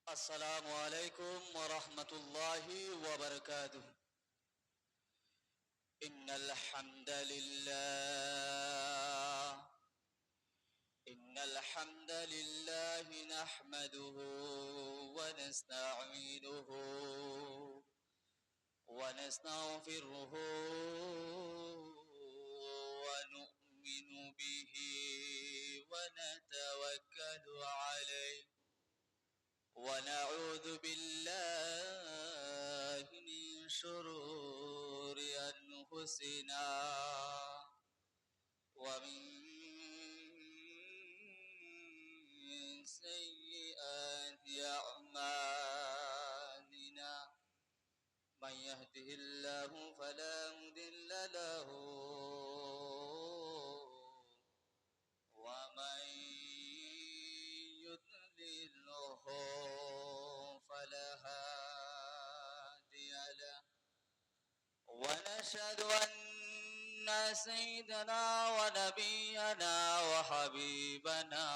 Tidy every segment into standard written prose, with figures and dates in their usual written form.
السلام عليكم ورحمة الله وبركاته. إن الحمد لله إن الحمد لله نحمده ونستعينه ونستغفره ونؤمن به ونتوكل عليه ونعوذ بالله من شرور أنفسنا ومن سيئات أعمالنا من يهده الله فلا مضل له ومن يضلله فلا هادي له ونشهد أن سيدنا ونبينا وحبيبنا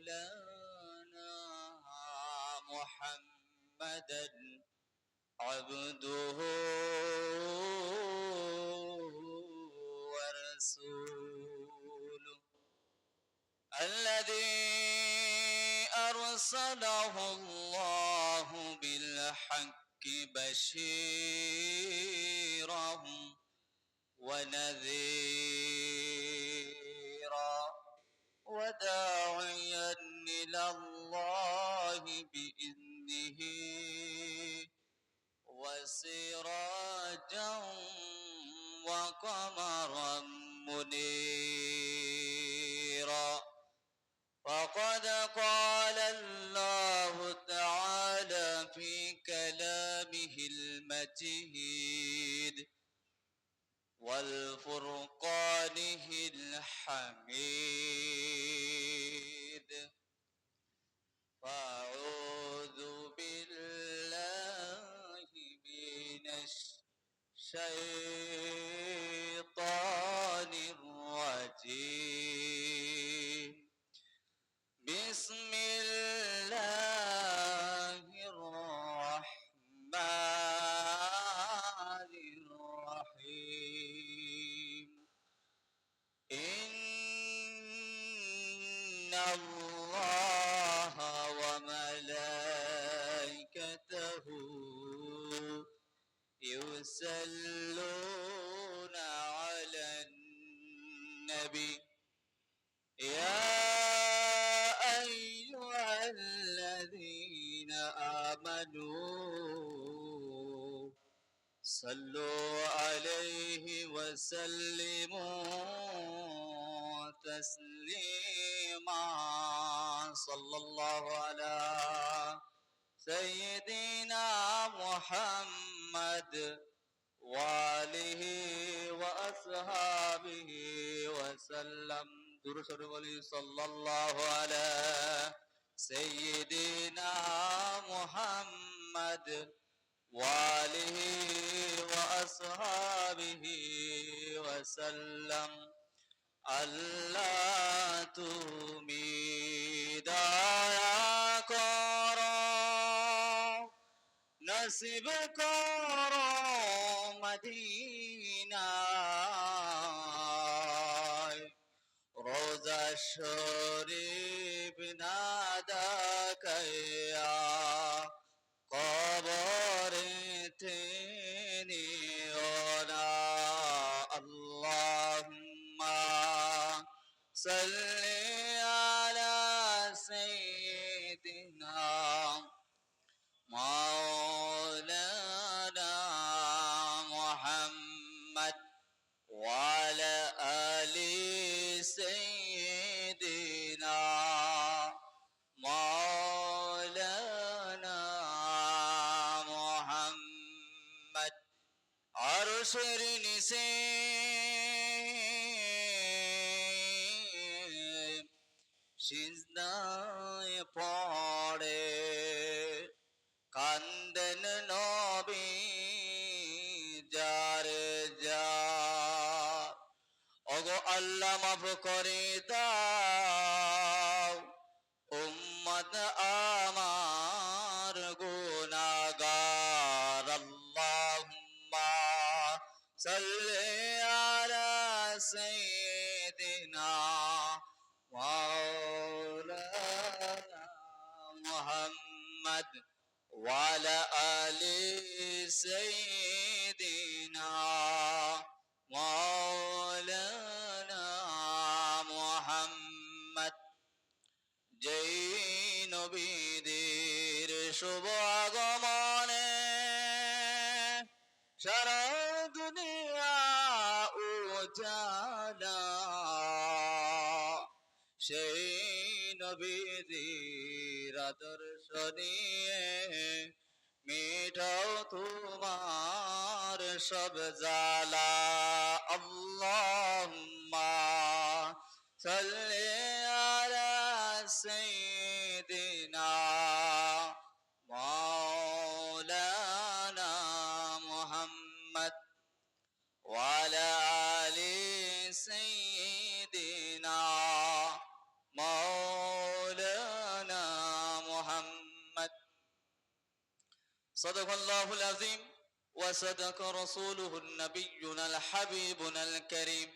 ومولانا محمدا عبده ورسوله الذي أرسله الله بالحق بشيرا ونذيرا وداعيا إلى الله بإذنه وسراجا وقمرا منيرا فقد قال الله تعالى في كلامه المجيد والفرقانه الحميد فأعوذ بالله من الشيطان الرجيم بسم الله الرحمن الرحيم إن الله وملائكته يصلون على النبي يا أيها الذين آمنوا صلوا عليه وسلموا تسليما صلى الله على سيدنا محمد وآله وأصحابه وسلم درود صلى الله على سيدنا محمد وآله وأصحابه وسلم আল্লাহ তুমি দয়া করো নসিব করো মদিনায় রোজা শরীফ না দেখায়া কবরেতে নিও না আল্লাহুম্মা সাল্লি আলা সাইয়্যিদিনা মাওলানা মুহাম্মদ ওয়া আলা আলি সাইয়্যিদিনা মাওলানা মুহাম্মদ আরশের নিচে সিজদায় পড়ে কান্দেন নবী যার যার ওগো আল্লাহ মাফ করে দাও مولانا محمد وعلى آل سيدنا مولانا محمد যেই নবীদের শুভ আগমনে সারা দুনিয়া উজালা, সেই নবীদের আদর্শ নিয়ে মিটাও তোমার সব জালা। আল্লাহুম্মা সাল্লি আলা সাইয়্যিদিনা মাওলানা মুহাম্মদ ওয়া আলা আলি সাইয়্যিদিনা মাওলানা মুহাম্মদ। সাদাকাল্লাহুল আযীম ওয়া সাদাকা রাসূলুহুন নাবিয়্যুনাল হাবিবুনাল কারীম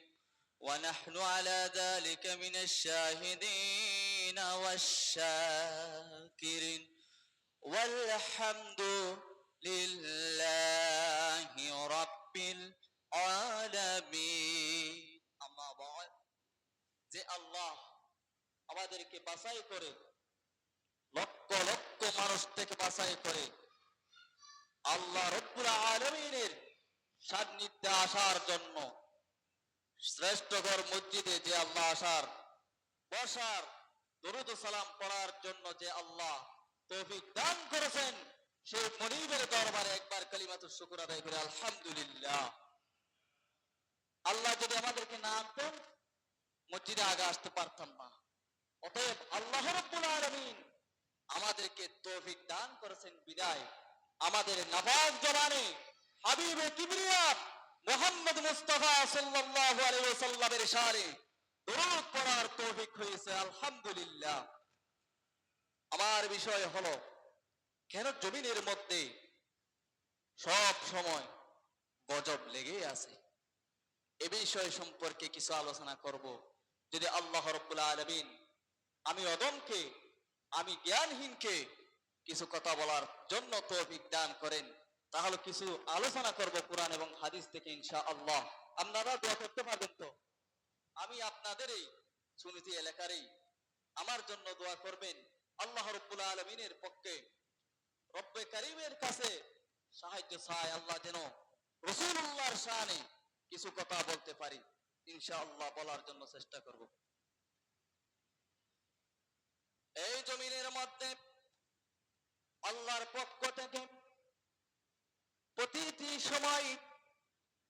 ونحن على ذلك من الشاهدين والشاكرين والحمد لله رب العالمين। أما بعد، যে আল্লাহ আমাদেরকে বাছাই করে লক্ষ লক্ষ মানুষ থেকে বাছাই করে আল্লাহ রব্বুল আলামিনের সান্নিধ্যে আসার জন্য শ্রেষ্ঠ ঘর মসজিদে যে আল্লাহ আসার বসার দরুদ ও সালাম পড়ার জন্য যে আল্লাহ তৌফিক দান করেছেন, সেই মনিবের দরবারে একবার কালিমাতুশ শুকর আদায় করে আলহামদুলিল্লাহ। আল্লাহ যদি আমাদেরকে না আনতেন মসজিদে আগে আসতে পারতাম না। অতএব আল্লাহ রাব্বুল আলামিন আমাদেরকে তৌফিক দান করেছেন বিদায় আমাদের নাফাজ জবানে হাবিবে কিবরিয়া মুহাম্মদ মুস্তাফা সাল্লাল্লাহু আলাইহি ওয়াসাল্লামের শানে দরুদ পড়ার তৌফিক হয়েছে আলহামদুলিল্লাহ। আমার বিষয় হলো কেন জমিনের মধ্যে সব সময় গজব লেগে আছে, এ বিষয় সম্পর্কে কিছু আলোচনা করব। যদি আল্লাহ রাব্বুল আলামিন আমি অদমকে, আমি জ্ঞানহীনকে কিছু কথা বলার জন্য তৌফিক দান করেন, তাহলে কিছু আলোচনা করব কোরআন এবং হাদিস থেকে ইনশাআল্লাহ। আপনারা দোয়া করতে পারবেন তো? আমি আপনাদেরই সুন্নতি এলাকারই, আমার জন্য দোয়া করবেন। আল্লাহ রাব্বুল আলামিনের পক্ষে রব্বে কারীমের কাছে সাহায্য চাই, আল্লাহ যেন রাসূলুল্লাহর শানে কিছু কথা বলতে পারি। ইনশাআল্লাহ বলার জন্য চেষ্টা করব। এই জমিনের মধ্যে আল্লাহর পক্ষ থেকে প্রতিটি সময়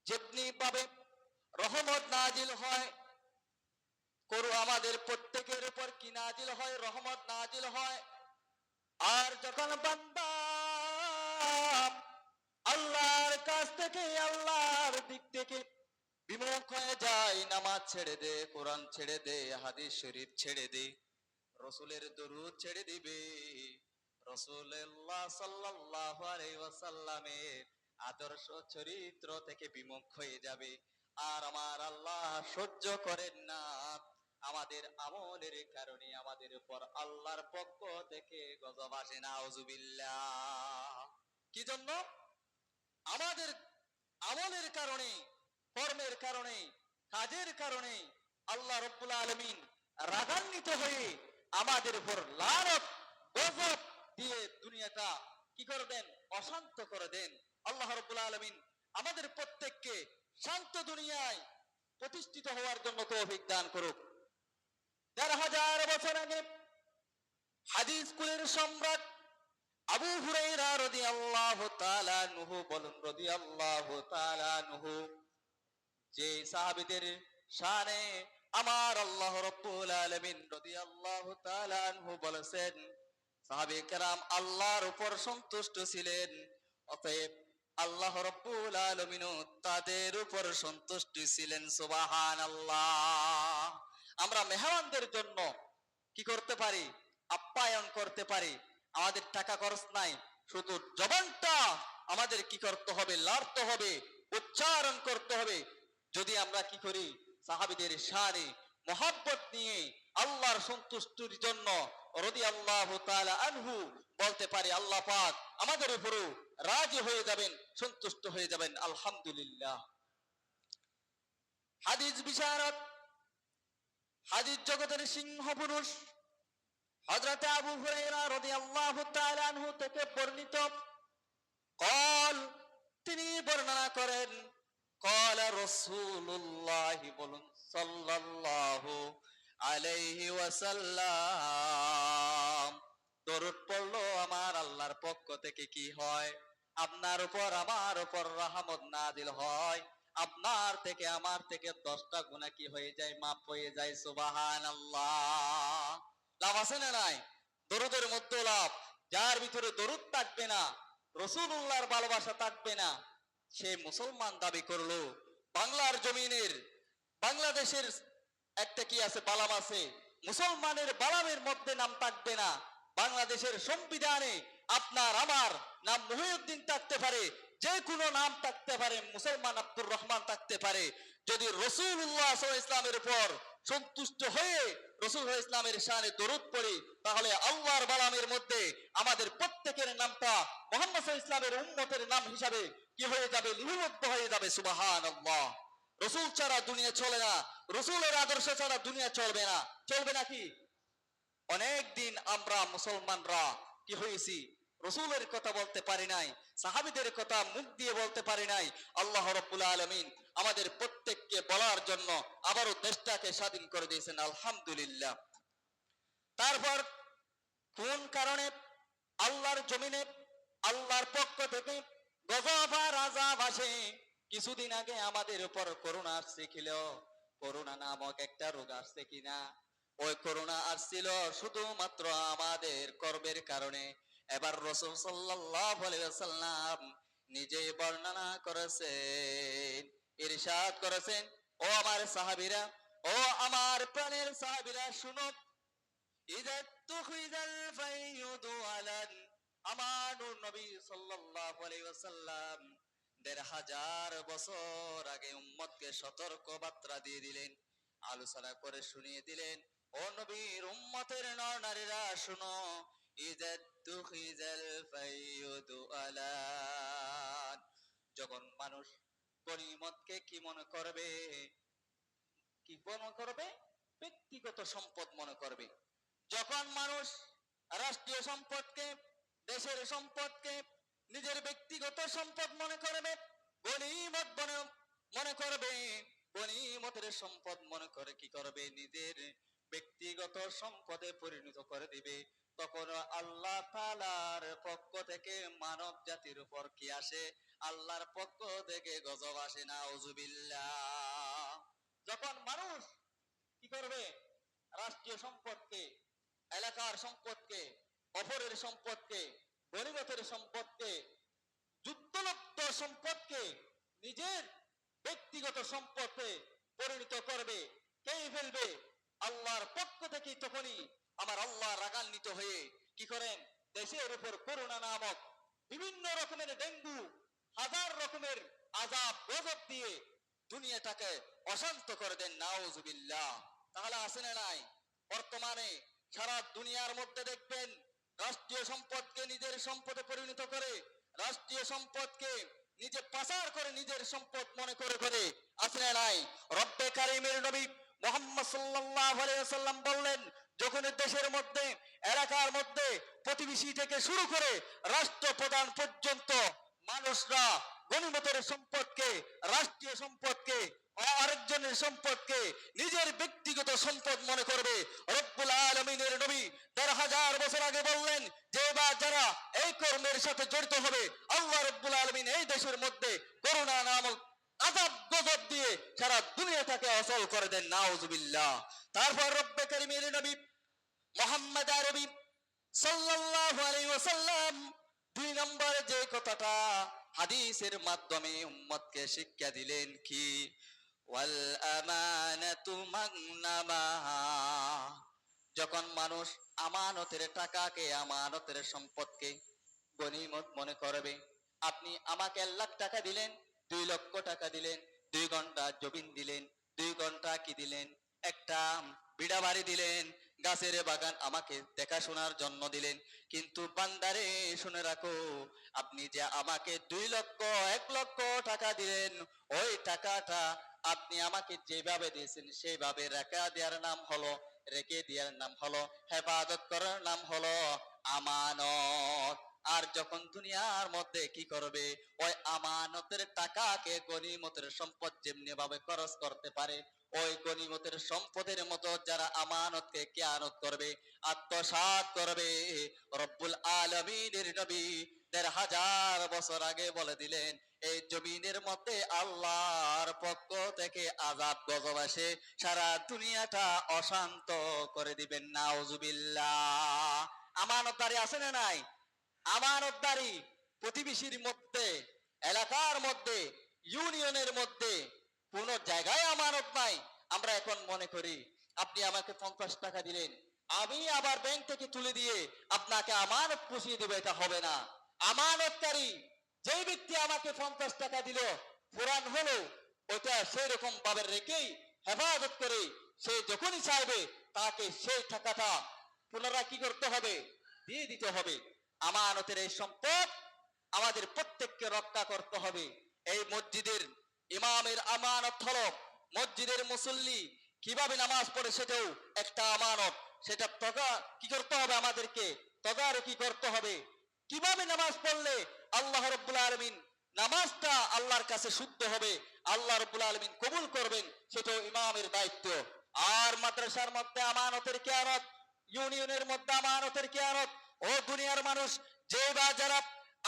যেমনি ভাবে রহমত নাজিল হয়, আমাদের প্রত্যেকের উপর কি নাজিল হয়? রহমত নাজিল হয়। আর যখন বান্দা আল্লাহর কাছ থেকে, আল্লাহর দিক থেকে বিমুখ হয়ে যায়, নামাজ ছেড়ে দে, কোরআন ছেড়ে দে, হাদিস শরীফ ছেড়ে দে, রসুলের দরুদ ছেড়ে দিবে, রাসূলুল্লাহ সাল্লাল্লাহু আলাইহি ওয়াসাল্লামের আদর্শ চরিত্র থেকে বিমুখ হয়ে যাবে। আর আমার আল্লাহ সহ্য করেন না, আমাদের আমলের কারণে আমাদের উপর আল্লাহর পক্ষ থেকে গজব আসে। নাউজুবিল্লাহ। কি জন্য? আমাদের আমলের কারণে, কর্মের কারণে, কাজের কারণে আল্লাহ রাব্বুল আলামিন রাগান্বিত হয়ে আমাদের উপর লানত গজব দিয়ে দুনিয়াটা কি করে দেন? অশান্ত করে দেন। আল্লাহ রাব্বুল আলামিন আমাদের প্রত্যেককে শান্ত দুনিয়ায় প্রতিষ্ঠিত হওয়ার জন্য তৌফিক দান করুক। ১,৫০০ বছর আগে হাদিস কুলের সম্রাট আবু হুরায়রা রাদিয়াল্লাহু তাআলা আনহু বলেন, রাদিয়াল্লাহু তাআলা আনহু, যে সাহাবীদের শানে আমার আল্লাহ রাব্বুল আলামিন রাদিয়াল্লাহু তাআলা আনহু বলেছেন, সাহাবে কেরাম আল্লাহর উপর সন্তুষ্ট ছিলেন, অতএব আল্লাহ রাব্বুল আলামিন তাদের উপর সন্তুষ্ট ছিলেন। সুবহানাল্লাহ। আমরা মেহমানদের জন্য কি করতে পারি? আপ্যায়ন করতে পারি। আমাদের টাকা খরচ নাই, শুধু জবানটা আমাদের কি করতে হবে? লড়তে হবে, উচ্চারণ করতে হবে। যদি আমরা কি করি? সাহাবীদের শানে মহব্বত নিয়ে আল্লাহর সন্তুষ্টির জন্য রাদিয়াল্লাহু তাআলা আনহু বলতে পারি আল্লাহ পাক আমাদের উপরও রাজি হয়ে যাবেন, সন্তুষ্ট হয়ে যাবেন। আলহামদুলিল্লাহ। হাদিস বিশারদ, হাদিস জগতের সিংহ পুরুষ হযরত আবু হুরায়রা রাদিয়াল্লাহু তাআলা আনহু থেকে বর্ণিত قال তিনি বর্ণনা করেন قال رسول الله বলুন সাল্লাল্লাহু আলাইহি ওয়াসাল্লাম, দরুদ পড়লো আমার আল্লাহর পক্ষ থেকে কি হয়? আপনার উপর আমার উপর রহমত নাজিল হয়, আপনার থেকে আমার থেকে 10টা গুনাহ কি হয়ে যায়? মাফ হয়ে যায়। সুবহানাল্লাহ। লাভ আছে না নাই? দরুদের মধ্যে লাভ। যার ভিতরে দরুদ থাকবে না, রাসূলুল্লাহর ভালোবাসা থাকবে না, সে মুসলমান দাবি করলো, বাংলার জমিনের বাংলাদেশের একটা কি আছে? বালাম আছে। মুসলমানের বালামের মধ্যে নাম থাকবে না। বাংলাদেশের সংবিধানে আপনার আমার নাম মহিউদ্দিন থাকতে পারে, যে কোনো নাম থাকতে পারে, মুসলমান আব্দুর রহমান থাকতে পারে। যদি রাসূলুল্লাহ সাল্লাল্লাহু আলাইহি ওয়াসাল্লামের উপর সন্তুষ্ট হয়ে রাসূল ইসলামের শানে দরুদ পড়ি, তাহলে আল্লাহর বালামের মধ্যে আমাদের প্রত্যেকের নামটা মুহাম্মদ সাল্লাল্লাহু আলাইহি ওয়াসাল্লামের উম্মতের নাম হিসাবে কি হয়ে যাবে? লিপিবদ্ধ হয়ে যাবে। সুবহানাল্লাহ। রাসূল ছাড়া দুনিয়া চলে না, রাসূলের আদর্শ ছাড়া দুনিয়া চলবে না। চলবে নাকি? অনেক দিন আমরা মুসলমানরা কি হয়েছি? রাসূলের কথা বলতে পারি নাই, সাহাবীদের কথা মুখ দিয়ে বলতে পারি নাই। আল্লাহ রাব্বুল আলামিন আমাদের প্রত্যেককে বলার জন্য আবারও দেশটাকে স্বাধীন করে দিয়েছেন। আলহামদুলিল্লাহ। তারপর কোন কারণে আল্লাহর জমিনে আল্লাহর পক্ষ থেকে গজব আর আযাব আসে? কিছুদিন আগে আমাদের উপর করোনা আসছে ছিল। করোনা নামক একটা রোগ আসছে কিনা? ওই করোনা আসছিল শুধুমাত্র আমাদের কর্মের কারণে। এবার রাসূল সাল্লাল্লাহু আলাইহি ওয়াসাল্লাম নিজেই বর্ণনা করেছেন, ইরশাদ করেছেন, ও আমার সাহাবীরা, ও আমার প্রাণের সাহাবীরা, শুনো, ইযা তুখিযাল ফাইয়ুদু আলান, আমার নবী সাল্লাল্লাহু আলাইহি ওয়াসাল্লাম ১৫০০ বছর আগে উম্মতকে সতর্ক বার্তা দিয়ে দিলেন, আলোচনা করে শুনিয়ে দিলেন, ও নবীর উম্মতের নর-নারীরা শুনো, ইযা তুখিযাল ফাইয়ুদু আলান, যখন মানুষ গনিমতকে কি মনে করবে? কি মনে করবে? ব্যক্তিগত সম্পদ মনে করবে। যখন মানুষ রাষ্ট্রীয় সম্পদকে, দেশের সম্পদকে নিজের ব্যক্তিগত সম্পদ মনে করবে, গনিমত মনে করবে, গনিমতের সম্পদ মনে করে কি করবে? নিজের ব্যক্তিগত সম্পদে পরিণত করে দিবে। তখন আল্লাহ তাআলার পক্ষ থেকে মানব জাতির উপর কি আসে? আল্লাহর পক্ষ থেকে গজব আসে। নাউজুবিল্লাহ। যখন মানুষ কি করবে? রাষ্ট্রীয় সম্পদকে, এলাকার সম্পদকে, অপরের সম্পদকে, গনিমতের সম্পদকে, যুদ্ধলব্ধ সম্পদকে নিজের ব্যক্তিগত সম্পদে পরিণত করবে, কে ফেলবে? আল্লাহর পক্ষ থেকে তখনই আমার আল্লাহ রাগান্বিত হয়ে কি করেন? দেশের উপর করোনা নামক বিভিন্ন রকমের ডেঙ্গু, হাজার রকমের আযাব গজব দিয়ে দুনিয়াটাকে অশান্ত করে দেন। নাউজুবিল্লাহ। তাহলে আসে না নাই? বর্তমানে সারা দুনিয়ার মধ্যে দেখবেন রাষ্ট্রীয় সম্পদকে নিজের সম্পদে পরিণত করে, রাষ্ট্রীয় সম্পদকে নিজে পাচার করে নিজের সম্পদ মনে করে করে, আসে না নাই? রব্বে কারীমের নবী মুহাম্মদ সাল্লাল্লাহু আলাইহি ওয়াসাল্লাম বললেন, যখন দেশের মধ্যে, এলাকার মধ্যে প্রতিবেশী থেকে শুরু করে রাষ্ট্রপ্রধান পর্যন্ত মানুষরা গনিমতের সম্পদকে, রাষ্ট্রীয় সম্পদকে, আরেকজনের সম্পদকে নিজের ব্যক্তিগত সম্পদ মনে করবে। রব্বুল আলামিনের নবী ১৫০০ বছর আগে বললেন যে বা যারা এই কর্মের সাথে জড়িত হবে, আল্লাহ রব্বুল আলামিন এই দেশের মধ্যে করোনা নামক আযাব গজব দিয়ে সারা দুনিয়াটাকে অচল করে দেন। নাউজুবিল্লাহ। তারপর রব্বে কারীমের নবী মুহাম্মদ আরবি সাল্লাল্লাহু আলাইহি ওয়াসাল্লাম ২ নম্বরে যে কথাটা হাদিসের মাধ্যমে উম্মতকে শিক্ষা দিলেন কি? ওয়াল আমানাতু মাগনামা, যখন মানুষ আমানতের টাকাকে, আমানতের সম্পদকে গনিমত মনে করবে। আপনি আমাকে ১ লাখ টাকা দিলেন, ২ লক্ষ টাকা দিলেন, ২ ঘন্টা জমিন দিলেন, ২ ঘন্টা কি দিলেন? একটা বিড়া বাড়ি দিলেন, গাছের বাগান আমাকে দেখাশোনার জন্য দিলেন, কিন্তু বান্দারে শুনে রাখো, আপনি যে আমাকে 2 লক্ষ 1 লক্ষ টাকা দিলেন, ওই টাকাটা আপনি আমাকে যেভাবে দিয়েছেন সেইভাবে রেখে দেওয়ার নাম হলো হেফাজত করার নাম হলো আমানত। আর যখন দুনিয়ার মধ্যে কি করবে, ওই আমানতের টাকাকে গনিমতের সম্পদ যেমনি ভাবে খরচ করতে পারে, ওই গনিমতের সম্পদের মতো যারা আমানতকে খেয়ানত করবে, আত্মসাৎ করবে, রব্বুল আলামিনের নবী 1500 বছর আগে বলে দিলেন, এই জমিনের মধ্যে আল্লাহর পক্ষ থেকে আযাব গজব আসে, সারা দুনিয়াটা অশান্ত করে দিবেন। নাউজুবিল্লাহ। আমানতদারি আছে না নাই? আমানতদারি প্রতিবেশীর মধ্যে, এলাকার মধ্যে, ইউনিয়নের মধ্যে কোন জায়গায় আমানত নাই। আমরা এখন মনে করি আপনি আমাকে 50 টাকা দিলেন, আমি আবার ব্যাংক থেকে তুলে দিয়ে আপনাকে আমানত পুষিয়ে দেবো, এটা হবে না। আমানতকারী যেই ব্যক্তি আমাকে 50 টাকা দিল, পুরান হলো, ওটা সেই রকম ভাবে রেখেই হেফাজত করে সে যখনই চাইবে তাকে সেই টাকাটা পুনরায় কি করতে হবে, দিয়ে দিতে হবে। আমানতের এই সম্পদ আমাদের প্রত্যেককে রক্ষা করতে হবে। এই মসজিদের ইমামের আমানত হলো মসজিদের মুসল্লি কিভাবে নামাজ পড়ে সেটাও একটা আমানত। সেটা কি করতে হবে, আমাদেরকে তদারকি করতে হবে। কিভাবে নামাজ পড়লে আল্লাহ রাব্বুল আলামিন নামাজটা আল্লাহর কাছে শুদ্ধ হবে, আল্লাহ রাব্বুল আলামিন কবুল করবেন, সেটাও ইমামের দায়িত্ব। আর মাদ্রাসার মধ্যে আমানতের খেয়ানত, ইউনিয়নের মধ্যে আমানতের খেয়ানত, ও দুনিয়ার মানুষ যে বা যারা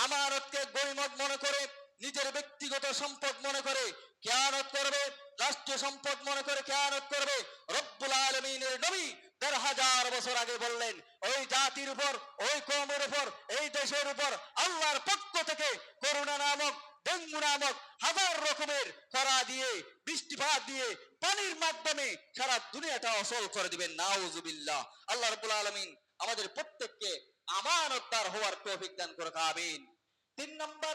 আমানতকে গনিমত মনে করে, নিজের ব্যক্তিগত সম্পদ মনে করে খেয়ানত করবে, রাষ্ট্রীয় সম্পদ মনে করে খেয়ানত করবে, রব্বুল আলামিনের নবী 1500 বছর আগে বললেন, ওই জাতির উপর, ওই কওমের উপর, এই দেশের উপর আল্লাহর পক্ষ থেকে করোনা নামক, ডেঙ্গু নামক হাজার রকমের খরা দিয়ে, বৃষ্টিপাত দিয়ে, পানির মাধ্যমে সারা দুনিয়াটা অচল করে দিবেন। নাউজুবিল্লাহ। আল্লাহ রাব্বুল আলামিন আমাদের প্রত্যেককে আমানতদার হওয়ার তৌফিক দান করুক, আমিন। 3 নম্বর,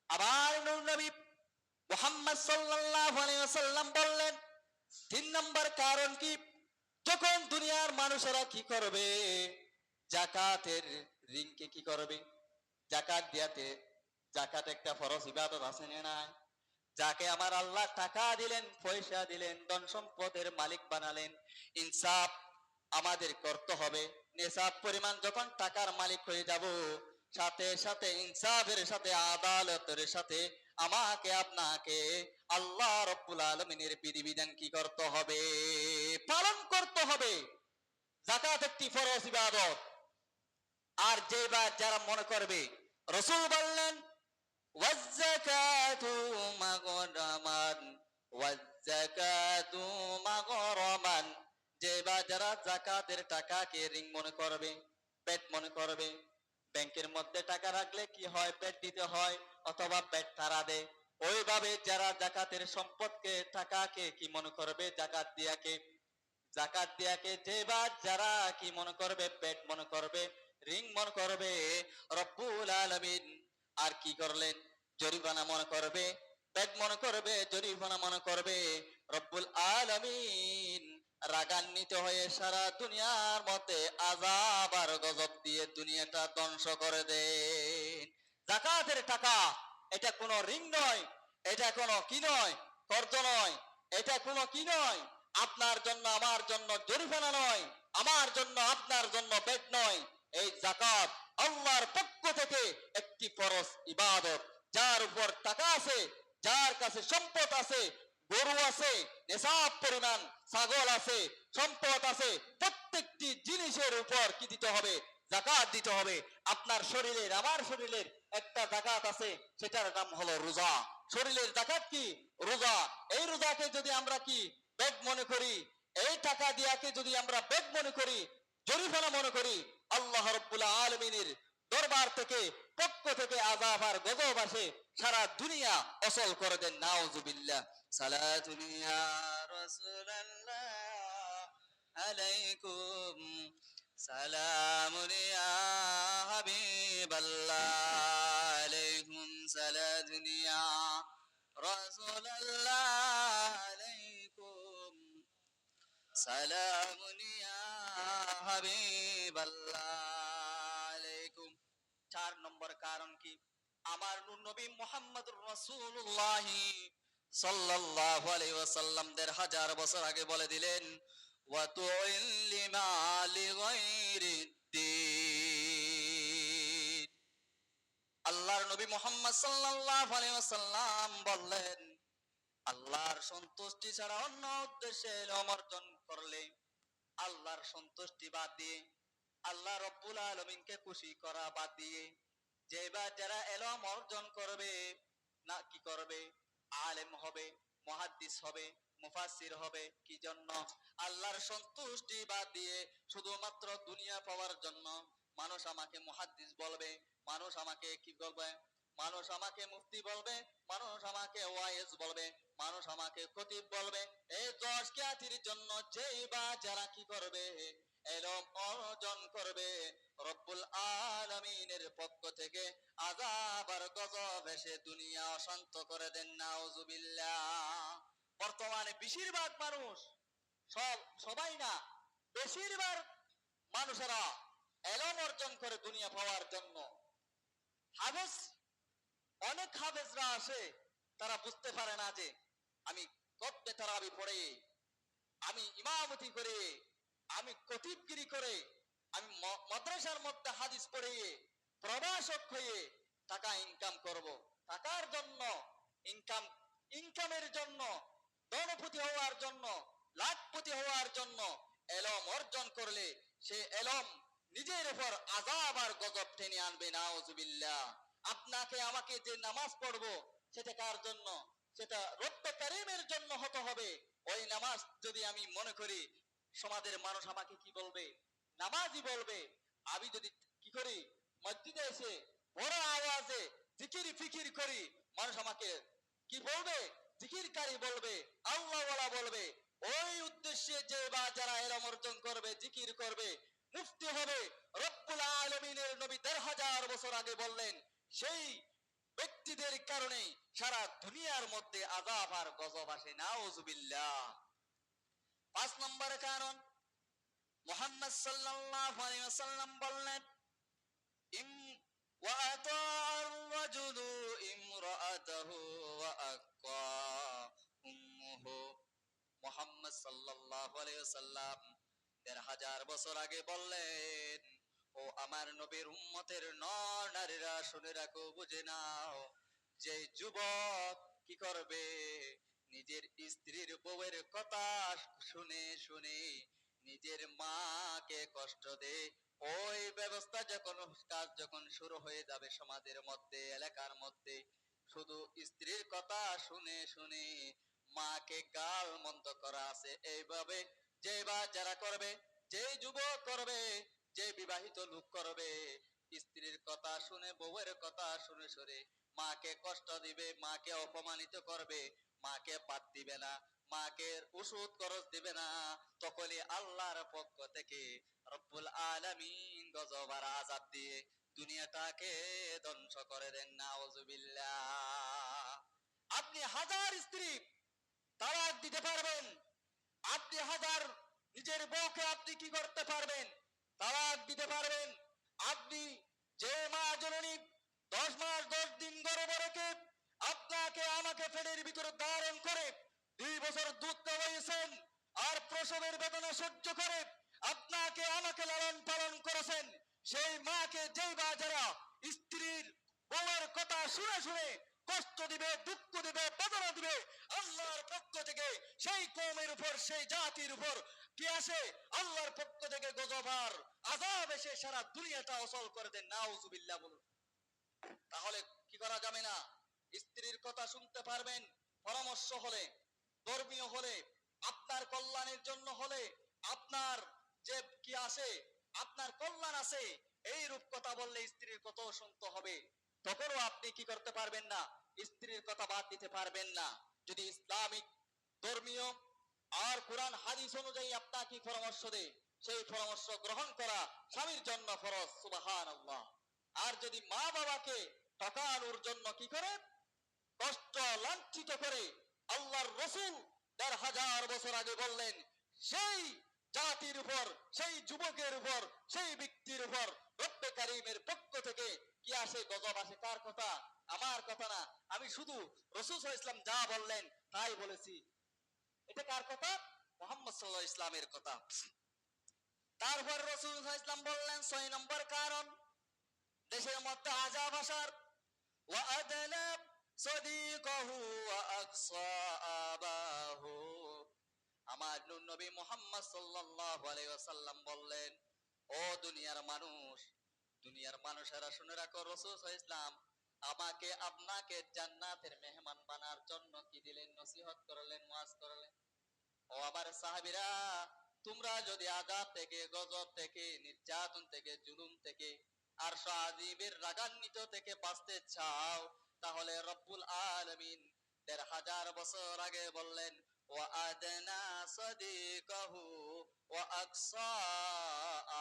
আবার নবী মুহাম্মদ সাল্লাল্লাহু আলাইহি ওয়াসাল্লাম বললেন, 3 নম্বর কারণ কি, যখন দুনিয়ার মানুষেরা কি করবে, জাকাতের ঋণকে কি করবে, জাকাত দিয়াতে, জাকাত একটা ফরজ ইবাদত আছে না নাই? যাকে আমার আল্লাহ টাকা দিলেন, পয়সা দিলেন, ধন সম্পদের মালিক বানালেন, ইনসাফ আমাদের করতে হবে। নেশাব পরিমাণ যখন টাকার মালিক হয়ে যাব, সাথে সাথে ইনসাফের সাথে, আদালতের সাথে আমাকে আপনাকে আল্লাহ রাব্বুল আলামিনের বিধিবিধান কি করতে হবে, পালন করতে হবে। যাকাত একটি ফরজ ইবাদত। আর যে বা যারা মনে করবে, রাসূল বললেন ওয়াজ্জাকাতু মাগরামান, ওয়াজ্জাকাতু মাগরামান, যে বা যারা যাকাতের টাকাকে ঋণ মনে করবে, পেট মনে করবে, ব্যাংকের মধ্যে টাকা রাখলে কি হয়, পেট দিতে হয়, অথবা পেট তারা দেয়, ওইভাবে যারা যাকাতের সম্পদকে, টাকাকে কি মনে করবে, জাকাত দিয়াকে যে বা যারা কি মনে করবে, পেট মনে করবে, ঋণ মনে করবে, রব্বুল আলামিন আর কি করলেন, জরিমানা মনে করবে, পেট মনে করবে, জরিমানা মনে করবে, রব্বুল আলামিন রাগান্বিত হয়ে সারা দুনিয়ার মধ্যে আযাব আর গজব দিয়ে দুনিয়াটা ধ্বংস করে দেন। যাকাতের টাকা এটা কোনো ঋণ নয়, এটা কোনো কি নয়, কর্জ নয়, এটা কোনো কি নয়, আপনার জন্য আমার জন্য জরিমানা নয়, আমার জন্য আপনার জন্য পেট নয়। এই যাকাত আল্লাহর পক্ষ থেকে একটি ফরজ ইবাদত। যার উপর টাকা আছে, যার কাছে সম্পদ আছে, গরু আছে নেশাব পরিমাণ, ছাগল আছে, সম্পদ আছে, প্রত্যেকটি জিনিসের উপর কি দিতে হবে, যাকাত দিতে হবে। আপনার শরীরের, আমার শরীরের একটা যাকাত আছে, সেটার নাম হলো রোজা। শরীরের যাকাত কি? রোজা। এই রোজাকে যদি আমরা কি বেদ মনে করি, এই টাকা দিয়াকে যদি আমরা বেদ মনে করি, জরিমানা মনে করি, আল্লাহ রাব্বুল আলামিনের দরবার থেকে, পক্ষ থেকে আযাব আর গজব আসে, সারা দুনিয়া অচল করে দেন। নাউজুবিল্লাহ। সালাতুন ইয়া রাসূলুল্লাহ আলাইকুম, সালামুন ইয়া হাবিবাল্লাহ আলাইকুম, সালাতুন ইয়া রাসূলুল্লাহ আলাইকুম, হাবিবাল্লাহ আলাইকুম। 4 নম্বর কারণ কি? আমার নূর নবী মুহাম্মদুর রাসূলুল্লাহ সাল্লাল্লাহু আলাইহি ওয়াসাল্লাম ১৫০০ বছর আগে বলে দিলেন, ওয়া তুইল্লিমা লিগাইরিদ্দিন। আল্লাহর নবী মুহাম্মদ সাল্লাল্লাহু আলাইহি ওয়াসাল্লাম বললেন, আল্লাহর সন্তুষ্টি ছাড়া অন্য উদ্দেশ্যে ইলম অর্জন করলে, আল্লাহর সন্তুষ্টি বাদ দিয়ে, আল্লাহ রব্বুল আলামিনকে খুশি করা বাদ দিয়ে যে বা যারা ইলম অর্জন করবে, না কি করবে? আলেম হবে, মুহাদ্দিস হবে, মুফাসসির হবে। কি জন্য? আল্লাহর সন্তুষ্টি বাদ দিয়ে শুধুমাত্র দুনিয়া পাওয়ার জন্য। মানুষ আমাকে মুহাদ্দিস বলবে, মানুষ আমাকে কি বলবে? মানুষ আমাকে মুফতি বলবে, মানুষ আমাকে ওয়াইজ বলবে, মানুষ আমাকে খতিব বলবে। এই 10 খ্যাতির জন্য যেই বা যারা কি করবে? ইলম অর্জন করবে, রব্বুল আলামিনের পক্ষ থেকে আযাব আর গজব এসে দুনিয়া অশান্ত করে দেন। নাউজুবিল্লাহ। বর্তমানে বেশিরভাগ মানুষ, সবাই না, বেশিরভাগ মানুষেরা ইলম অর্জন করে দুনিয়া পাওয়ার জন্য। হাফেজ, অনেক হাফেজরা আসে, তারা বুঝতে পারে না যে আমি কতবে তারাবি পড়ে, আমি ইমামতি করে, আমি খতিবগিরি করে, আমি মাদ্রাসার মধ্যে হাদিস পড়ে প্রভাষক হয়ে টাকা ইনকাম করব। টাকার জন্য ইনকাম, ইনকামের জন্য, ধনপতি হওয়ার জন্য, লাখপতি হওয়ার জন্য ইলম অর্জন করলে সে ইলম নিজের উপর আযাব আর গজব টেনে আনবে। নাউজুবিল্লাহ। আপনাকে আমাকে যে নামাজ পড়বো, সেটা কার জন্য? সেটা রব্ব কারীমের জন্য হতে হবে। ওই নামাজ যদি আমি মনে করি সমাজের মানুষ আমাকে কি বলবে? নামাজি বলবে। আমি যদি কি করি? মসজিদে এসে বড় আওয়াজে জিকির ফিকির করি, মানুষ আমাকে কি বলবে? জিকিরকারী বলবে, আল্লাহওয়ালা বলবে। ওই উদ্দেশ্যে যে বা যারা ইলম অর্জন করবে, জিকির করবে, মুফতি হবে, রব্বুল আলামিনের নবী ১৫০০ বছর আগে বললেন, সেই ব্যক্তিদের কারণে সারা দুনিয়ার মধ্যে আযাব আর গজব আসে। নাউজুবিল্লাহ। 5 নম্বর কারণ, মুহাম্মদ সাল্লাল্লাহু আলাইহি ওয়াসাল্লাম বললেন, ইম ওয়া আতাআর রাজুলু ইমরাআতাহু ওয়া আক্কা উম্মুহু। মুহাম্মদ সাল্লাল্লাহু আলাইহি ওয়াসাল্লাম ১৫০০ বছর আগে বললেন, ও আমার নবীর উম্মতের নর নারীরা শুনে রাখো, বুঝে নাও, যে যুবক কি করবে? নিজের স্ত্রীর বউয়ের কথা শুনে শুনে নিজের মাকে কষ্ট দেয়। ওই ব্যবস্থা যখন, কাজ যখন শুরু হয়ে যাবে সমাজের মধ্যে, এলাকার মধ্যে, শুধু স্ত্রীর কথা শুনে শুনে মাকে গাল মন্দ করা আছে, এইভাবে যে বা যারা করবে, যে যুবক করবে, যে বিবাহিত লোক করবে, স্ত্রীর কথা শুনে, বউয়ের কথা শুনে শুনে মাকে কষ্ট দিবে, মাকে অপমানিত করবে, মাকে বাদ দিবে না, মাকে ওষুধ খরচ দিবে না, তখনই আল্লাহর পক্ষ থেকে রব্বুল আলামিন গজব আর আযাব দিয়ে দুনিয়াটাকে ধ্বংস করে দেন। নাউজুবিল্লাহ। আপনি হাজার স্ত্রী তালাক দিতে পারবেন, আপনি হাজার নিজের বউকে আপনি কি করতে পারবেন? তালাক দিতে পারবেন। আপনি যে মা জননী 10 মাস 10 দিন গর্ভে রেখে আপনাকে আমাকে পেটের ভিতরে ধারণ করে 2 বছর দুধ খাওয়াইছেন, আর প্রসবের বেদনা সহ্য করে আপনাকে আমাকে লালন পালন করেছেন, সেই মাকে যেই বা যারা স্ত্রীর বউয়ের কথা শুনে শুনে কষ্ট দিবে, দুঃখ দিবে, বেদনা দিবে, আল্লাহর পক্ষ থেকে সেই কওমের উপর, সেই জাতির উপর কি আসে? আল্লাহর পক্ষ থেকে গজব আর আযাব এসে সারা দুনিয়াটা অচল করে দেন। নাউজুবিল্লাহ বলুন। তাহলে কি করা যাবে না? স্ত্রীর কথা শুনতে পারবেন, পরামর্শ হলে, ধর্মীয় হলে, আপনার কল্যাণের জন্য হলে, আপনার যে কি আছে, আপনার কল্যাণ আছে, এই রূপ কথা বললে স্ত্রীর কথাও শুনতে হবে। তখনও আপনি কি করতে পারবেন না? স্ত্রীর কথা বাদ দিতে পারবেন না। যদি ইসলামিক, ধর্মীয় আর কোরআন হাদিস অনুযায়ী আপনাকে পরামর্শ দেয়, সেই পরামর্শ গ্রহণ করা স্বামীর জন্য ফরজ। সুবহানাল্লাহ। আর যদি মা বাবাকে ঠকানোর জন্য কি করে? কষ্ট লাঞ্ছিত করে, আল্লাহর রাসূল ১৫০০ বছর আগে বললেন, সেই জাতির উপর, সেই যুবকের উপর, সেই ব্যক্তির উপর রব্বে কারীমের পক্ষ থেকে কি আসে? গজব আসে। কার কথা? আমার কথা না। আমি শুধু রাসূল সাল্লাল্লাহু আলাইহি ওয়াসাল্লাম যা বললেন তাই বলেছি। এটা কার কথা? মুহাম্মদ সাল্লাল্লাহু আলাইহি ইসলামের কথা। তারপর রাসূল সাল্লাল্লাহু আলাইহি ওয়াসাল্লাম বললেন ৬ নম্বর কারণ দেশের মধ্যে আযাব আসার, ওয়া আদনা সাদিকাহু ওয়া আকসা আবাহু। আমার নূর নবী মুহাম্মদ সাল্লাল্লাহু আলাইহি ওয়াসাল্লাম বললেন, ও দুনিয়ার মানুষ, দুনিয়ার মানুষেরা শুনে রাখো, রাসূল সাল্লাল্লাহু আলাইহি ওয়াসাল্লাম আমাকে আপনাকে জান্নাতের মেহমান বানার জন্য কি দিলেন? নসিহত করলেন, ওয়াজ করলেন। ও আমার সাহাবীরা, তোমরা যদি আযাব থেকে, গজব থেকে, নির্যাতন থেকে, জুলুম থেকে, আর আজিমের রাগান্বিত থেকে বাঁচতে চাও, তাহলে রব্বুল আলামিন ১৫০০ বছর আগে বললেন, ওয়া আদনা সাদিকাহু ওয়া আকসা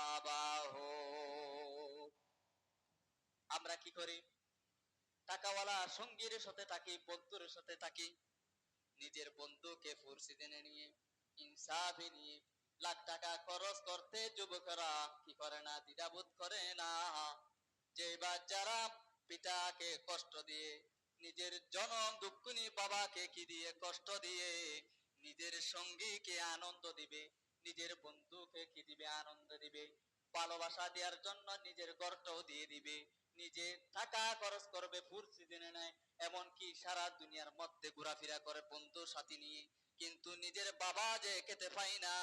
আবাহু। আমরা কি করি? টাকাওয়ালা সঙ্গীর সাথে থাকি, বন্ধুর সাথে থাকি। নিজের বন্ধুকে ফুরসিদেনে নিয়ে, ইনসাফে নিয়ে লাখ টাকা খরচ করতে যুবকরা কি করে না? দ্বিধাবোধ করে না। যে বাচ্চারা পিতাকে কষ্ট দিয়ে, নিজের জনম দুঃখিনী বাবাকে কি দিয়ে? কষ্ট দিয়ে নিজের সঙ্গীকে আনন্দ দিবে, নিজের বন্ধুকে কি দিবে? আনন্দ দিবে। ভালোবাসা দেওয়ার জন্য নিজের ঘরটাও দিয়ে দিবে, নিজে টাকা খরচ করবে, ফুর্তি জেনে নেয়, এমনকি সারা দুনিয়ার মধ্যে ঘোরাফেরা করে বন্ধু সাথী নিয়ে। কিন্তু নিজের বাবা যে খেতে পায় না,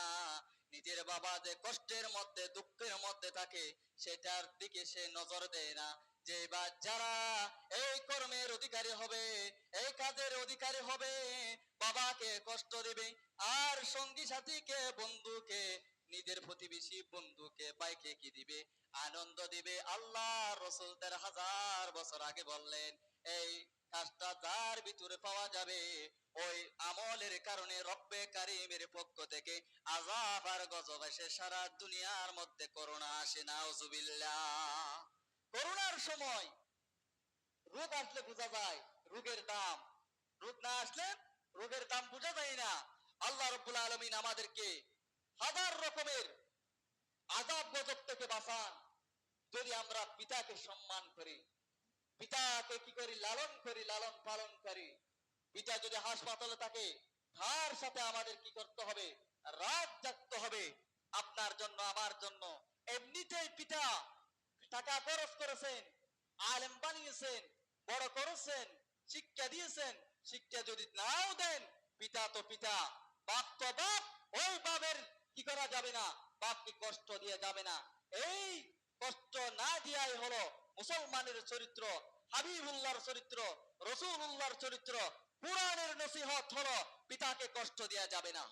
নিজের বাবা যে কষ্টের মধ্যে, দুঃখের মধ্যে থাকে, সেটার দিকে সে নজর দেয় না। যে বাচ্চারা এই কর্মের অধিকারী হবে, এই কাজের অধিকারী হবে, বাবাকে কষ্ট দিবে, আর সঙ্গী সাথীকে, বন্ধুকে, নিজের প্রতিবেশী বন্ধুকে, ভাইকে কি দিবে? আনন্দ দিবে। আল্লাহ রাসূল ১৫০০ বছর আগে বললেন, এই কাজটা যার ভিতরে পাওয়া যাবে, ওই আমলের কারণে রব্বে কারীমের পক্ষ থেকে আযাব আর গজব আসে। সারা দুনিয়ার মধ্যে করোনা আসে, নাউজুবিল্লাহ। করোনার সময় রোগ আসলে বোঝা যায় রোগের দাম, রোগ না আসলে রোগের দাম বোঝা যায় না। আল্লাহ রাব্বুল আলামিন আমাদেরকে হাজার রকমের আযাব গজব থেকে বাঁচান যদি আমরা পিতাকে সম্মান করি, পিতাকে কি করি? লালন করি, লালন পালন করি। পিতা যদি হাসপাতালে থাকে, তার সাথে আমাদের কি করতে হবে? রাত জাগতে হবে, আপনার জন্য, আমার জন্য। এমনিতেই পিতা টাকা খরচ করেছেন, আলেম বানিয়েছেন, বড় করেছেন, শিক্ষা দিয়েছেন। শিক্ষা যদি নাও দেন, পিতা তো পিতা, বাপ তো বাপ, ওই বাপের কি করা যাবে না? বাপকে কষ্ট দিয়ে যাবে না। এই কষ্ট না দিয়াই হলো মুসলমানের চরিত্র, হাবিবুল্লাহর চরিত্র, রাসূলুল্লাহর চরিত্র। কোরআনের নসিহত হলো পিতাকে কষ্ট দেয়া যাবে না।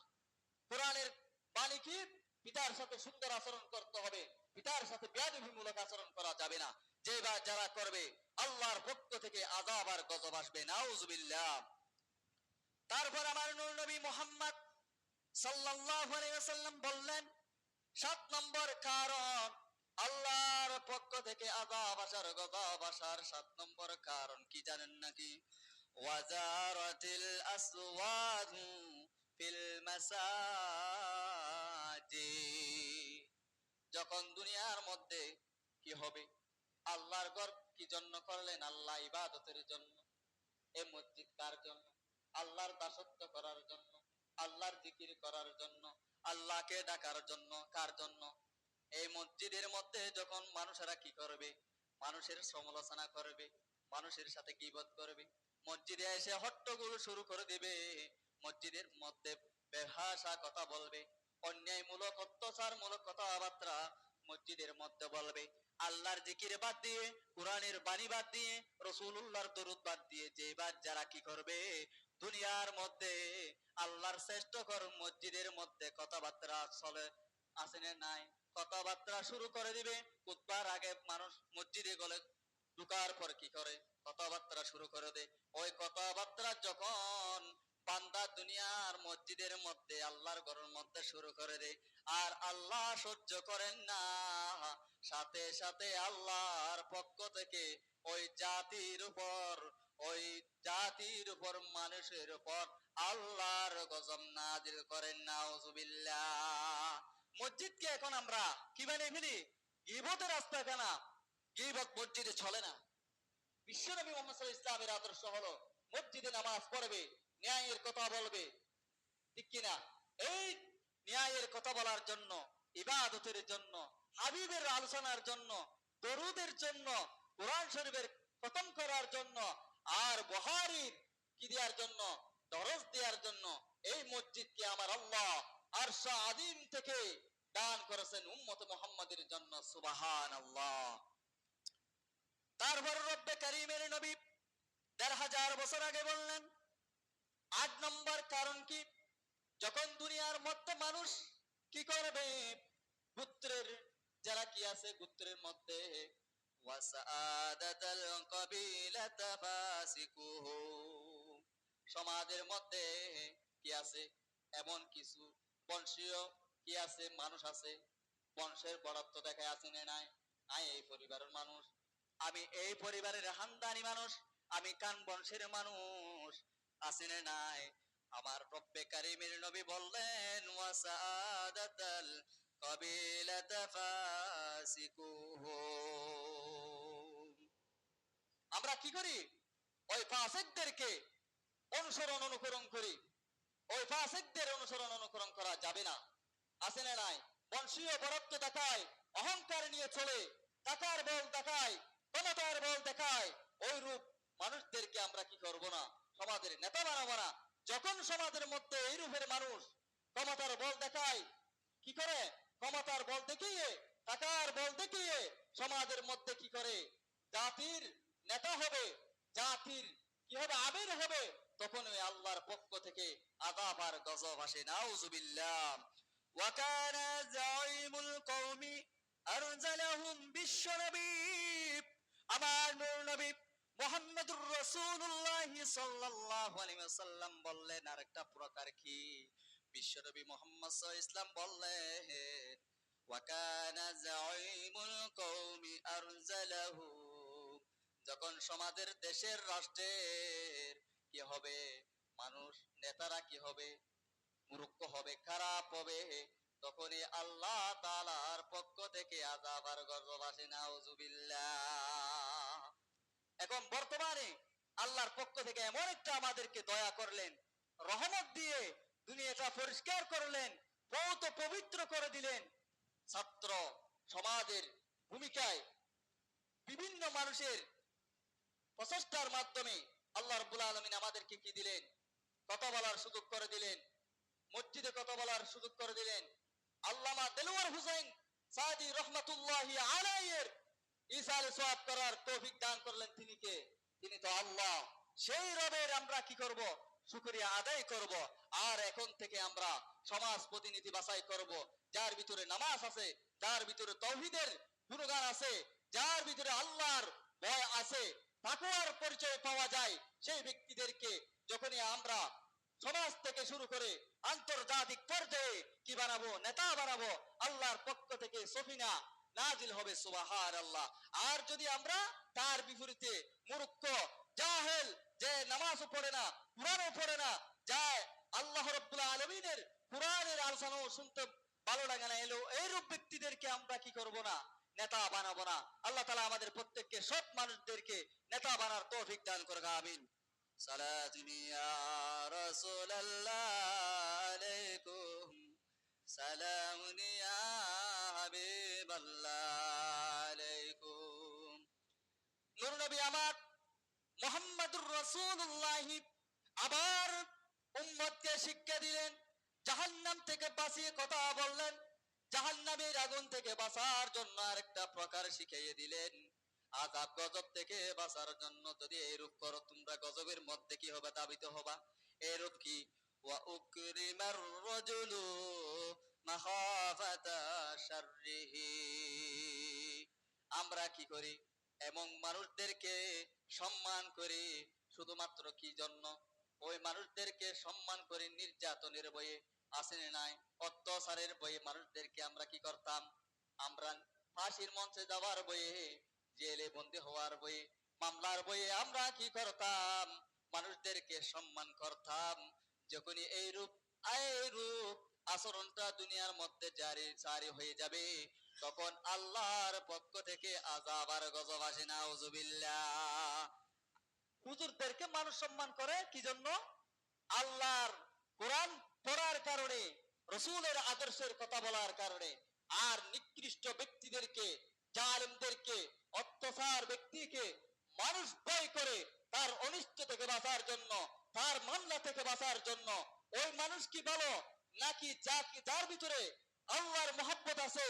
কোরআনের বাণী কি? পিতার সাথে সুন্দর আচরণ করতে হবে, পিতার সাথে বেয়াদবিমূলক আচরণ করা যাবে না। যে বা যারা করবে, আল্লাহর পক্ষ থেকে আযাব আর গজব আসবে, নাউজুবিল্লাহ। তারপর আমার নূর নবী মুহাম্মদ সাল্লাল্লাহু আলাইহি ওয়াসাল্লাম বললেন, ৭ নম্বর কারণ আল্লাহর পক্ষ থেকে আযাব আসার, গজব আসার ৭ নম্বর কারণ কি জানেন নাকি? ওয়াজারাতিল আসওয়াদু ফিল মাসাজিদ। যখন দুনিয়ার মধ্যে কি হবে? আল্লাহর ঘর কি জন্য করলেন? আল্লাহ ইবাদতের জন্য। এই মসজিদ কার জন্য? আল্লাহর দাসত্ব করার জন্য, আল্লাহর জিকির করার জন্য, আল্লাহকে ডাকার জন্য। কার জন্য? এই মসজিদের মধ্যে যখন মানুষেরা কি করবে? মানুষের সমালোচনা করবে, মানুষের সাথে গীবত করবে, মসজিদে এসে হট্টগোল শুরু করে দিবে, মসজিদের মধ্যে বেহাসা কথা বলবে, অন্যায়মূলক, অত্যাচারমূলক কথাবার্তা মসজিদের মধ্যে বলবে। আল্লাহর জিকির বাদ দিয়ে, কোরআনের বাণী বাদ দিয়ে, রাসূলুল্লাহর দরুদ বাদ দিয়ে যে যারা কি করবে? দুনিয়ার মধ্যে আল্লাহর শ্রেষ্ঠ ঘর মসজিদের মধ্যে কথাবার্তা চলে, আছে না নাই? কথাবার্তা শুরু করে দিবে। খুতবার আগে মানুষ মসজিদে গেলে ঢুকার পর কি করে? কথাবার্তা শুরু করে দেয়। ওই কথাবার্তা যখন বান্দা দুনিয়ার মসজিদের মধ্যে, আল্লাহর ঘরের মধ্যে শুরু করে দেয়, আর আল্লাহ সহ্য করেন না, সাথে সাথে আল্লাহর পক্ষ থেকে ওই জাতির উপর, ওই জাতির উপর, মানুষের উপর আল্লাহর গজব নাজিল করেন, নাউজুবিল্লাহ। মসজিদকে এখন আমরা কি বানিয়ে ফেলি? গীবতের আস্তাখানা। গীবত মসজিদে চলে না। বিশ্বনবী মুহাম্মদ সাল্লাল্লাহু আলাইহি ইসলামের আদর্শ হলো মসজিদে নামাজ পড়বে, ন্যায়ের কথা বলবে, ঠিক কিনা? এই ন্যায়ের কথা বলার জন্য, ইবাদতের জন্য, হাবিবের আলোচনার জন্য, দরুদের জন্য, কোরআন শরীফের খতম করার জন্য, আর বুখারীর কি দেওয়ার জন্য? দরজ দেওয়ার জন্য এই মসজিদকে আমার আল্লাহ আরশ আযীম থেকে দান করেছেন উম্মত মুহাম্মাদের জন্য। সুবহানাল্লাহ। তারপর রব্বে কারীমের নবী ১৫০০ বছর আগে বললেন, ৮ নম্বর কারণ কি? যখন দুনিয়ার মধ্যে মানুষ কি করবে? গোত্রের যারা কি আছে গোত্রের মধ্যে ওয়াসাদাতাল কাবিলাতা ফাসিকুহু, সমাজের মধ্যে কি আছে? এমন কিছু বংশীয় কি আছে? মানুষ আছে, বংশের বড়ত্ব দেখায়, আছে না নাই? এই পরিবারের মানুষ, আমি এই পরিবারের হান্দানি মানুষ, আমি কান বংশের মানুষ, আছে না নাই? আমার রব্বে কারীমের নবী বললেন ওয়াসাদাতাল কাবিলাতা ফাসিকুহু। আমরা কি করি? ওই ফাসিকদেরকে অনুসরণ অনুকরণ করি। ওই ফাসিকদের অনুসরণ অনুকরণ করা যাবে না, আছে না নাই? বংশীয় বরত্ব দেখায়, অহংকার নিয়ে চলে, টাকার বল দেখায়, ক্ষমতার বল দেখায়, ওই রূপ মানুষদেরকে আমরা কি করব না? সমাজের নেতা বানাবো না। যখন সমাজের মধ্যে এই রূপের মানুষ ক্ষমতার বল দেখায়, কি করে? ক্ষমতার বল দেখিয়ে, টাকার বল দেখিয়ে সমাজের মধ্যে কি করে? জাতির নেতা হবে, জাতির কি হবে? আমির হবে। তখন ওই আল্লাহর পক্ষ থেকে আযাব আর গজব আসে। নাউযুবিল্লাহ। ওয়া কানা যাইমুল কওমি আরজালাহুম বিশ্বনবী, আমার নূর নবী মুহাম্মদুর রাসূলুল্লাহ সাল্লাল্লাহু আলাইহি ওয়াসাল্লাম বললেন আরেকটা প্রকার কি? বিশ্বনবী মুহাম্মদ সাল্লাল্লাহু আলাইহি ওয়াসাল্লাম বললেন ওয়া কানা যাইমুল কওমি আরজালাহু, যখন সমাজের, দেশের, রাষ্ট্রের কি হবে? মানুষ নেতারা কি হবে? মূর্খ হবে, খারাপ হবে। তখনই আল্লাহ তাআলার পক্ষ থেকে আযাব আর গজব আসে। নাউযুবিল্লাহ। এখন বর্তমানে আল্লাহর পক্ষ থেকে এমন একটা আমাদেরকে দয়া করলেন, রহমত দিয়ে দুনিয়াটা পরিষ্কার করলেন, বহুত পবিত্র করে দিলেন। ছাত্র সমাজের ভূমিকায় বিভিন্ন মানুষের প্রচেষ্টার মাধ্যমে আল্লাহ রাব্বুল আলামিন আমাদেরকে কি দিলেন? কথা বলার সুযোগ করে দিলেন, মসজিদে কথা বলার সুযোগ করে দিলেন। আল্লামা দেলোয়ার হোসেন সাদি রহমাতুল্লাহি আলাইহির ইসালে সওয়াব করার তৌফিক দান করলেন। তিনি কে? তিনি তো আল্লাহ। সেই রবের আমরা কি করব? শুকরিয়া আদায় করব। আর এখন থেকে আমরা সমাজ প্রতিনিধি বাছাই করব, যার ভিতরে নামাজ আছে, যার ভিতরে তাওহীদের গুণগান আছে, যার ভিতরে আল্লাহর ভয় আছে, তাকওয়ার পরিচয় পাওয়া যায়, সেই ব্যক্তিদেরকে যখনই আমরা সমাজ থেকে শুরু করে আন্তর্জাতিক পর্যায়ে কি বানাবো? নেতা বানাবো। আল্লাহর পক্ষ থেকে সফিনা নাজিল হবে। সুবহানাল্লাহ। আর যদি আমরা তার বিপরীতে মূর্খ, জাহেল, যে নামাজও পড়ে না, কুরআনও পড়ে না, যায় আল্লাহ রাব্বুল আলামিনের কুরআনের আলোচনাও শুনতে ভালো লাগে না, এলো এইরূপ ব্যক্তিদেরকে আমরা কি করব না? নেতা বানাবো না। আল্লাহ তাআলা আমাদের প্রত্যেককে সৎ মানুষদেরকে নেতা বানার তৌফিক দান করুক। আমিন। সালাতুন ইয়া রাসূলুল্লাহ আলাইকুম, সালামুন ইয়া হাবিবাল্লাহ আলাইকুম। নূর নবী আমার মুহাম্মদুর রাসূলুল্লাহ আবার উম্মতকে শিক্ষা দিলেন, জাহান্নাম থেকে বাঁচিয়ে কথা বললেন, জাহান্নামের আগুন থেকে বাঁচার জন্য আরেকটা প্রকার শিখিয়ে দিলেন। আযাব গজব থেকে বাঁচার জন্য যদি এইরূপ করো, তোমরা গজবের মধ্যে কি হবে? দাবিত হবা। এরূপ কি? ওয়া উকরিমার রাজুলু মাখাফাতা শাররিহি, আমরা কি করি? এমন মানুষদেরকে সম্মান করি শুধুমাত্র কি জন্য? ওই মানুষদেরকে সম্মান করি নির্যাতনের বয়ে, আছে না নাই? অত্যাচারের বয়ে মানুষদেরকে আমরা কি করতাম? আমরা ফাঁসির মঞ্চে যাওয়ার বয়ে, জেলে বন্দী হওয়ার বয়ে, মামলার বয়ে আমরা কি করতাম? মানুষদেরকে সম্মান করতাম। যখনই এইরূপ আচরণটা দুনিয়ার মধ্যে জারি জারি হয়ে যাবে, তখন আল্লাহর পক্ষ থেকে আযাব আর গজব আসে। নাউযুবিল্লাহ। হুজুরদেরকে মানুষ সম্মান করে কি জন্য? আল্লাহর কোরআন পড়ার কারণে, রসূলের আদর্শের কথা বলার কারণে। আর নিকৃষ্ট ব্যক্তিদেরকে, জালেমদেরকে, অত্যাচার ব্যক্তিকে মানুষ ভয় করে তার অনিষ্ট থেকে বাঁচার জন্য, তার মামলা থেকে বাঁচার জন্য। ওই মানুষ কি ভালো, নাকি যার ভিতরে আল্লাহর মহব্বত আছে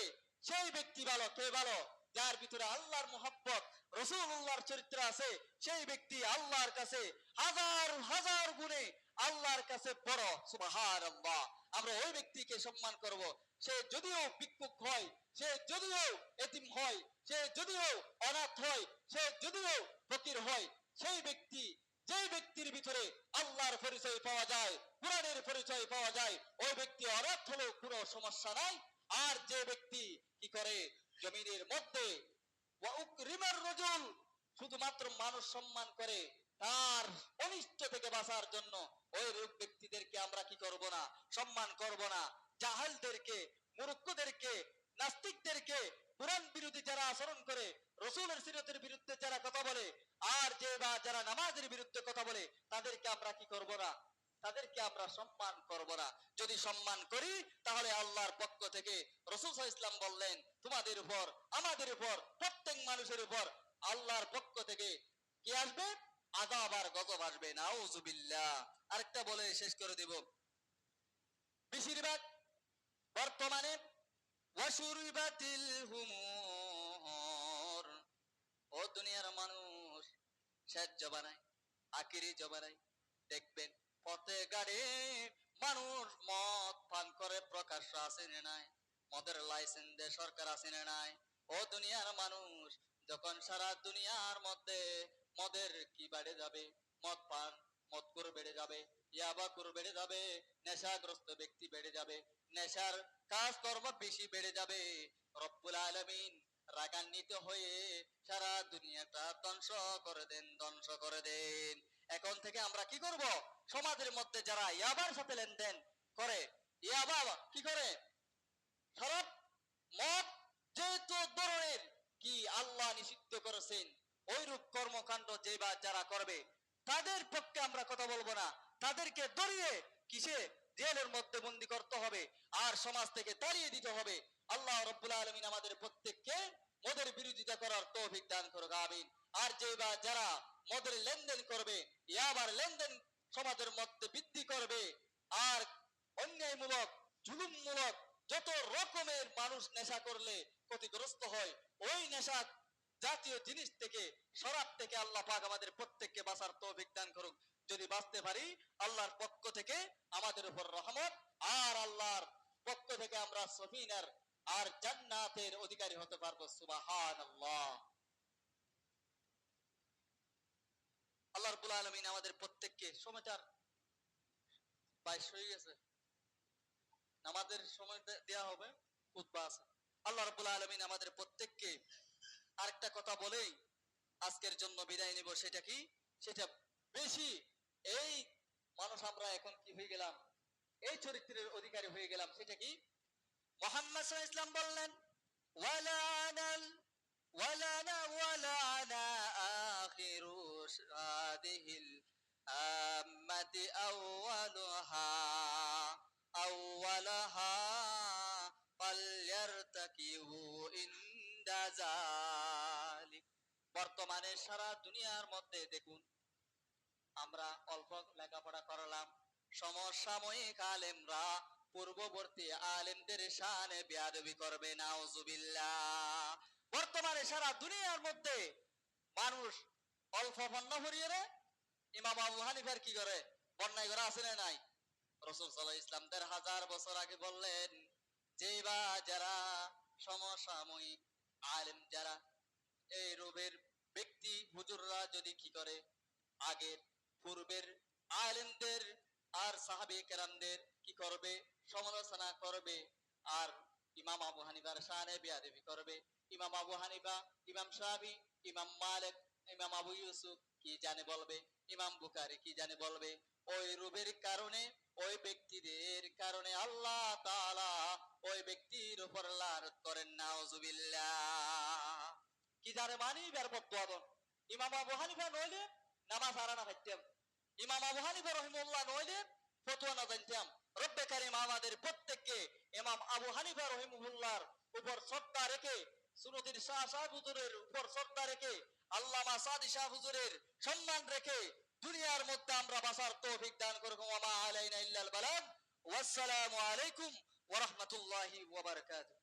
সেই ব্যক্তি ভালো? কে ভালো? যার ভিতরে আল্লাহর মহব্বত, রাসূলুল্লাহর চরিত্র আছে, সেই ব্যক্তি আল্লাহর কাছে হাজার হাজার গুণে আল্লাহর কাছে বড়। সুবহানাল্লাহ। আমরা ওই ব্যক্তিকে সম্মান করব। সে যদিও ভিক্ষুক হয়, সে যদিও এতিম হয়, সে যদিও অনাথ হয়, সে যদিও ফকির হয়, সেই ব্যক্তি, যে ব্যক্তির ভিতরে আল্লাহর পরিচয় পাওয়া যায়, কোরআনের পরিচয় পাওয়া যায়, ওই ব্যক্তি অনাথ হলেও কোনো সমস্যা নাই। আর যে ব্যক্তি কি করে, জমিনের মধ্যে ওয়া উকরিমার রাজুল, শুধুমাত্র মানুষ সম্মান করে তার অনিষ্ট থেকে বাঁচার জন্য, ওই রূপ ব্যক্তিদেরকে আমরা কি করব না? সম্মান করব না। জাহেলদেরকে, মূর্খদেরকে, নাস্তিকদেরকে, কোরআন বিরোধী যারা আচরণ করে, রসূলের সিরাতের বিরুদ্ধে যারা কথা বলে, আর যে বা যারা নামাজের বিরুদ্ধে কথা বলে, তাদেরকে আমরা কি করব না? তাদেরকে আমরা সম্মান করব না। যদি সম্মান করি তাহলে আল্লাহর পক্ষ থেকে রাসূল সাল্লাল্লাহু আলাইহি ওয়াসাল্লাম বললেন, তোমাদের উপর, আমাদের উপর, প্রত্যেক মানুষের উপর আল্লাহর পক্ষ থেকে কি আসবে? আযাব আর গজব আসবে। নাউযুবিল্লাহ। আরেকটা বলে শেষ করে দেব। বেশিরভাগ বর্তমানে ওয়াশুরিবাতিল হুমুর, ও দুনিয়ার মানুষ, শেষ জবানায়, আখিরি জবানায় দেখবেন পথে গাড়ি মানুষ মদ পান করে প্রকাশ্য আছে না নাই? মদের লাইসেন্স দেয় সরকার আছে না নাই? ও দুনিয়ার মানুষ, যখন সারা দুনিয়ার মধ্যে মদের কি বেড়ে যাবে, মদ পান, মদখোর বেড়ে যাবে, ইয়াবাখোর বেড়ে যাবে, নেশাগ্রস্ত ব্যক্তি বেড়ে যাবে, নেশার কাজকর্ম বেশি বেড়ে যাবে, রব্বুল আলামিন রাগান্বিত হয়ে সারা দুনিয়াটা ধ্বংস করে দেন, ধ্বংস করে দেন। এখন থেকে আমরা কি করব? সমাজের মধ্যে যারা ইয়াবার সাথে লেনদেন করে, ইয়াবা কি করে, শরাব, মদ, যেহেতু ধরনের কি আল্লাহ নিষিদ্ধ করেছেন, ওইরূপ কর্মকাণ্ড যে বা যারা করবে, তাদের পক্ষে আমরা কথা বলবো না। তাদেরকে ধরিয়ে কিসে জেলের মধ্যে বন্দী করতে হবে, আর সমাজ থেকে তাড়িয়ে দিতে হবে। আল্লাহ রাব্বুল আলামিন আমাদের প্রত্যেককে মদের বিরোধিতা করার তৌফিক দান করুক, আমিন। আর যে বা যারা মদের লেনদেন করবে, ইয়াবার লেনদেন সমাজের মধ্যে বৃদ্ধি করবে, আর অন্যায়মূলক, জুলুমমূলক যত রকমের মানুষ নেশা করলে ক্ষতিগ্রস্ত হয়, ওই নেশা জাতীয় জিনিস থেকে, শরাব থেকে আল্লাহ পাক আমাদের প্রত্যেককে বাঁচার তৌফিক দান করুক। যদি বাঁচতে পারি, আল্লাহর পক্ষ থেকে আমাদের উপর রহমত, আর আল্লাহর পক্ষ থেকে আমরা সফিনার আর জান্নাতের অধিকারী হতে পারবো। সুবহানাল্লাহ। আল্লাহ রাব্বুল আলামিন আমাদের প্রত্যেককে, সময়টার 22 হয়ে গেছে, নামাজের সময় দেয়া হবে, খুতবা আছে। আল্লাহ রাব্বুল আলামিন আমাদের প্রত্যেককে আরেকটা কথা বলেই আজকের জন্য বিদায় নিব। সেটা কি? সেটা বেশি, এই মানুষ আমরা এখন কি হয়ে গেলাম, এই চরিত্রের অধিকারী হয়ে গেলাম। সেটা কি? মুহাম্মদ সাল্লাল্লাহু আলাইহি ওয়াসাল্লাম বললেন, ওয়ালানাল ওয়ালানা ওয়ালানা আখিরু হাদিহিল আম্মাতি আউয়ালুহা আউয়ালাহা ফালইয়ারতাকিবু ইনদা যালিক। বর্তমানে সারা দুনিয়ার মধ্যে দেখুন, আমরা অল্প লেখাপড়া করলাম, সমসাময়িক আলেমরা পূর্ববর্তী আলেমদের শানে বেয়াদবি করবে। নাউজুবিল্লাহ। বর্তমানে সারা দুনিয়ার মধ্যে মানুষ অল্প বন্যা ভরিয়ে রে, ইমাম আবু হানিফার কি করে, বন্যায় করে আছে না নাই? রাসূল সাল্লাল্লাহু আলাইহি ওয়াসাল্লাম ১৫০০ বছর আগে বললেন, যে বা যারা সমসাময়িক আলেম যারা, এই রূপের ব্যক্তি হুজুররা যদি কি করে, আগের পূর্বের আলেমদের আর সাহাবে কেরামদের কি করবে, সমালোচনা করবে, আর ইমাম আবু হানিফার শানে বেয়াদবি করবে। ইমাম আবু হানিফা, ইমাম শাফি, ইমাম মালিক, ইমাম আবু ইউসুফ কি জানে বলবে, ইমাম বুখারী কি জানে বলবে। ওই রূপের কারণে, ওই ব্যক্তিদের কারণে আল্লাহ তাআলা ওই ব্যক্তির উপর লানত করেন, নাউজুবিল্লাহ। কি জানে মানি বের বদুয়াদন। ইমাম আবু হানিফা নইলে নামাজ হারানা খাইতাম, ইমাম আবু হানিফা রহিমাহুল্লাহ নইলে ফতোয়া না জানতাম। রব্বে কারীম আমাদের প্রত্যেককে ইমাম আবু হানিফা রহিমাহুল্লাহর উপর শ্রদ্ধা রেখে, সুন্নতির শাহ সাহেব হুজুরের উপর শ্রদ্ধা রেখে, আল্লামা সাদি শাহ হুজুরের সম্মান রেখে দুনিয়ার মধ্যে আমরা বাঁচার তৌফিক দান করুন। ওয়া মা আলাইনা ইল্লাল বালাগ। ওয়াসসালামু আলাইকুম ওয়া রাহমাতুল্লাহি ওয়া বারাকাতুহু।